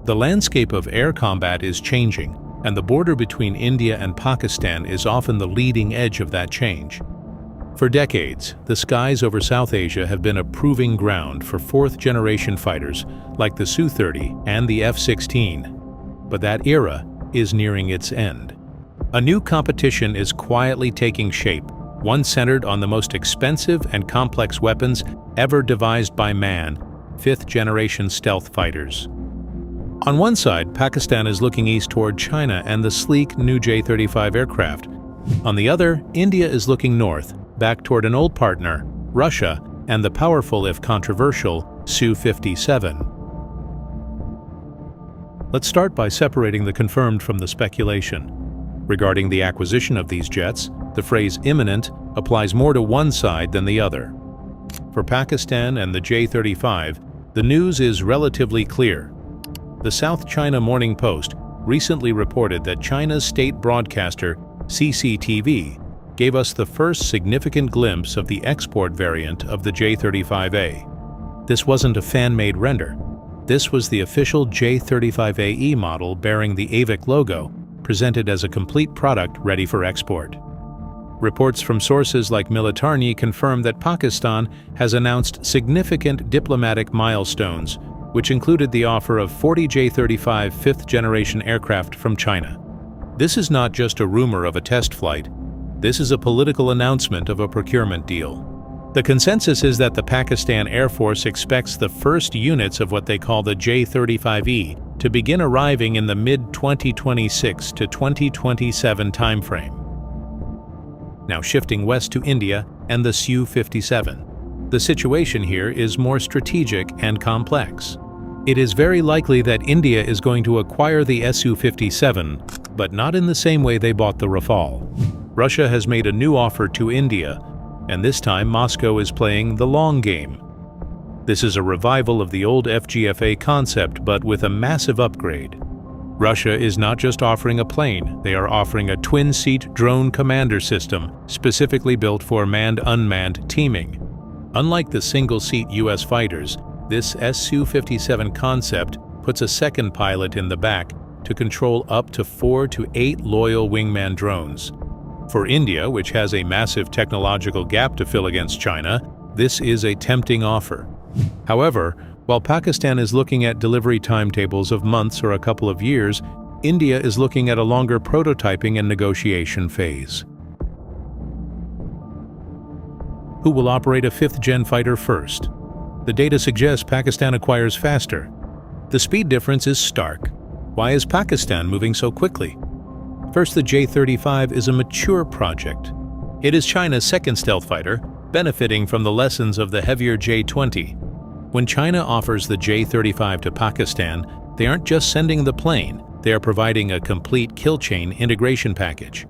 The landscape of air combat is changing, and the border between India and Pakistan is often the leading edge of that change. For decades, the skies over South Asia have been a proving ground for fourth-generation fighters like the Su-30 and the F-16. But that era is nearing its end. A new competition is quietly taking shape, one centered on the most expensive and complex weapons ever devised by man, fifth-generation stealth fighters. On one side, Pakistan is looking east toward China and the sleek new J-35 aircraft. On the other, India is looking north, back toward an old partner, Russia, and the powerful if controversial Su-57. Let's start by separating the confirmed from the speculation. Regarding the acquisition of these jets, the phrase imminent applies more to one side than the other. For Pakistan and the J-35, the news is relatively clear. The South China Morning Post recently reported that China's state broadcaster, CCTV, gave us the first significant glimpse of the export variant of the J-35A. This wasn't a fan-made render. This was the official J-35AE model bearing the AVIC logo, presented as a complete product ready for export. Reports from sources like Militarny confirm that Pakistan has announced significant diplomatic milestones, which included the offer of 40 J-35 fifth-generation aircraft from China. This is not just a rumor of a test flight. This is a political announcement of a procurement deal. The consensus is that the Pakistan Air Force expects the first units of what they call the J-35E to begin arriving in the mid-2026 to 2027 timeframe. Now shifting west to India and the Su-57. The situation here is more strategic and complex. It is very likely that India is going to acquire the Su-57, but not in the same way they bought the Rafale. Russia has made a new offer to India, and this time Moscow is playing the long game. This is a revival of the old FGFA concept, but with a massive upgrade. Russia is not just offering a plane, they are offering a twin-seat drone commander system specifically built for manned-unmanned teaming. Unlike the single-seat US fighters, this Su-57 concept puts a second pilot in the back to control up to 4 to 8 loyal wingman drones. For India, which has a massive technological gap to fill against China, this is a tempting offer. However, while Pakistan is looking at delivery timetables of months or a couple of years, India is looking at a longer prototyping and negotiation phase. Who will operate a fifth-gen fighter first? The data suggests Pakistan acquires faster. The speed difference is stark. Why is Pakistan moving so quickly? First, the J-35 is a mature project. It is China's second stealth fighter, benefiting from the lessons of the heavier J-20. When China offers the J-35 to Pakistan, they aren't just sending the plane, they are providing a complete kill chain integration package.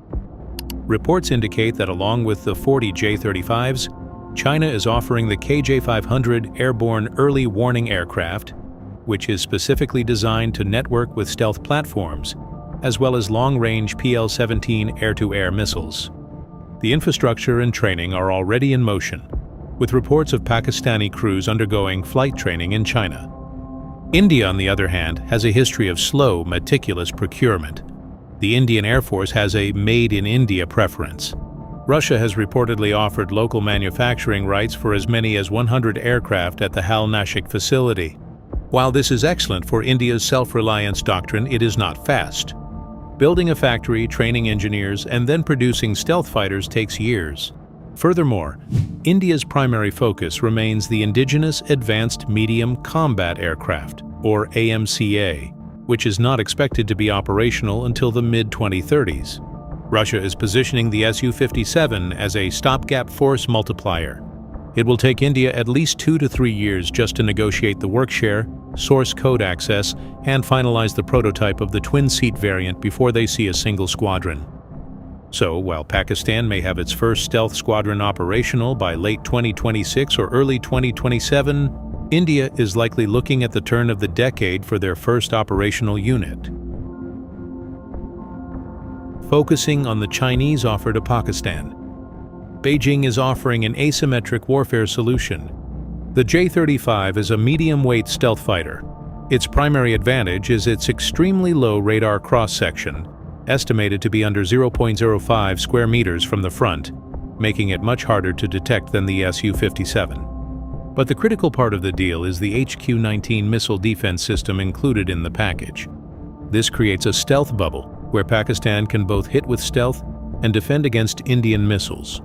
Reports indicate that along with the 40 J-35s, China is offering the KJ-500 airborne early warning aircraft, which is specifically designed to network with stealth platforms, as well as long-range PL-17 air-to-air missiles. The infrastructure and training are already in motion, with reports of Pakistani crews undergoing flight training in China. India, on the other hand, has a history of slow, meticulous procurement. The Indian Air Force has a made-in-India preference. Russia has reportedly offered local manufacturing rights for as many as 100 aircraft at the Hal Nashik facility. While this is excellent for India's self-reliance doctrine, it is not fast. Building a factory, training engineers, and then producing stealth fighters takes years. Furthermore, India's primary focus remains the indigenous Advanced Medium Combat Aircraft, or AMCA, which is not expected to be operational until the mid-2030s. Russia is positioning the Su-57 as a stopgap force multiplier. It will take India at least 2 to 3 years just to negotiate the workshare, source code access, and finalize the prototype of the twin-seat variant before they see a single squadron. So, while Pakistan may have its first stealth squadron operational by late 2026 or early 2027, India is likely looking at the turn of the decade for their first operational unit. Focusing on the Chinese offer to Pakistan, Beijing is offering an asymmetric warfare solution. The J-35 is a medium-weight stealth fighter. Its primary advantage is its extremely low radar cross-section, estimated to be under 0.05 square meters from the front, making it much harder to detect than the Su-57. But the critical part of the deal is the HQ-19 missile defense system included in the package. This creates a stealth bubble, where Pakistan can both hit with stealth and defend against Indian missiles.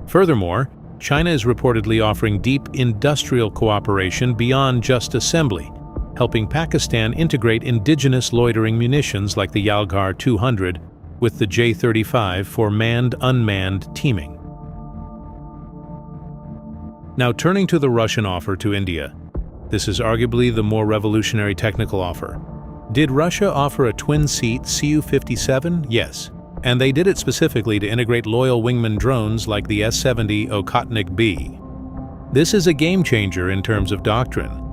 Furthermore, China is reportedly offering deep industrial cooperation beyond just assembly, helping Pakistan integrate indigenous loitering munitions like the Yalgar 200 with the J-35 for manned-unmanned teaming. Now turning to the Russian offer to India. This is arguably the more revolutionary technical offer. Did Russia offer a twin-seat Su-57? Yes. And they did it specifically to integrate loyal wingman drones like the S-70 Okhotnik B. This is a game-changer in terms of doctrine.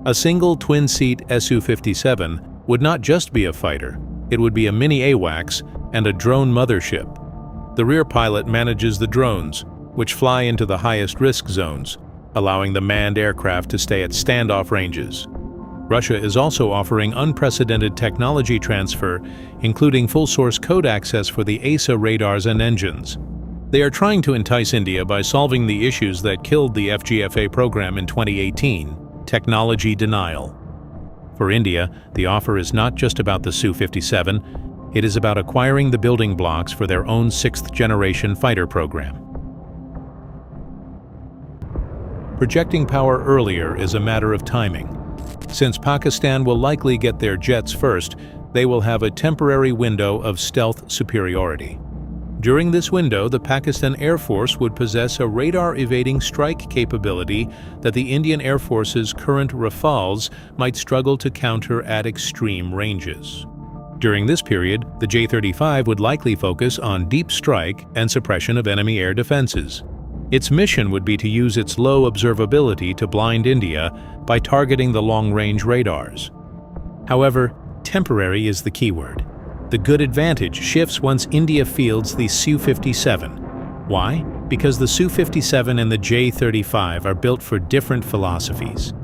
A single twin-seat Su-57 would not just be a fighter, it would be a mini AWACS and a drone mothership. The rear pilot manages the drones, which fly into the highest risk zones, allowing the manned aircraft to stay at standoff ranges. Russia is also offering unprecedented technology transfer, including full source code access for the ASA radars and engines. They are trying to entice India by solving the issues that killed the FGFA program in 2018, technology denial. For India, the offer is not just about the Su-57, it is about acquiring the building blocks for their own sixth-generation fighter program. Projecting power earlier is a matter of timing. Since Pakistan will likely get their jets first, they will have a temporary window of stealth superiority. During this window, the Pakistan Air Force would possess a radar-evading strike capability that the Indian Air Force's current Rafales might struggle to counter at extreme ranges. During this period, the J-35 would likely focus on deep strike and suppression of enemy air defenses. Its mission would be to use its low observability to blind India by targeting the long-range radars. However, temporary is the keyword. The good advantage shifts once India fields the Su-57. Why? Because the Su-57 and the J-35 are built for different philosophies.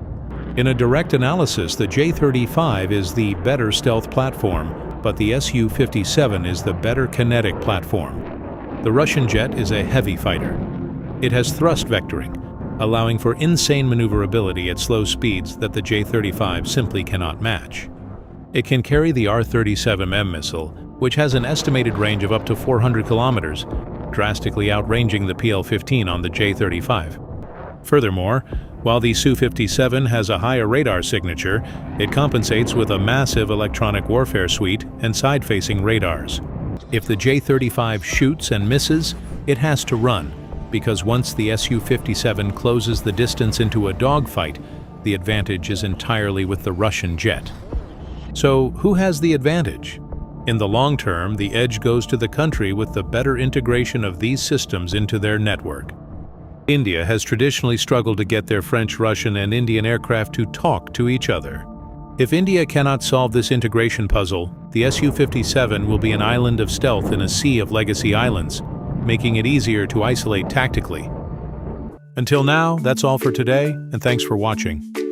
In a direct analysis, the J-35 is the better stealth platform, but the Su-57 is the better kinetic platform. The Russian jet is a heavy fighter. It has thrust vectoring, allowing for insane maneuverability at slow speeds that the J-35 simply cannot match. It can carry the R-37M missile, which has an estimated range of up to 400 kilometers, drastically outranging the PL-15 on the J-35. Furthermore, while the Su-57 has a higher radar signature, it compensates with a massive electronic warfare suite and side-facing radars. If the J-35 shoots and misses, it has to run, because once the Su-57 closes the distance into a dogfight, the advantage is entirely with the Russian jet. So, who has the advantage? In the long term, the edge goes to the country with the better integration of these systems into their network. India has traditionally struggled to get their French, Russian, and Indian aircraft to talk to each other. If India cannot solve this integration puzzle, the Su-57 will be an island of stealth in a sea of legacy islands, making it easier to isolate tactically. Until now, that's all for today, and thanks for watching.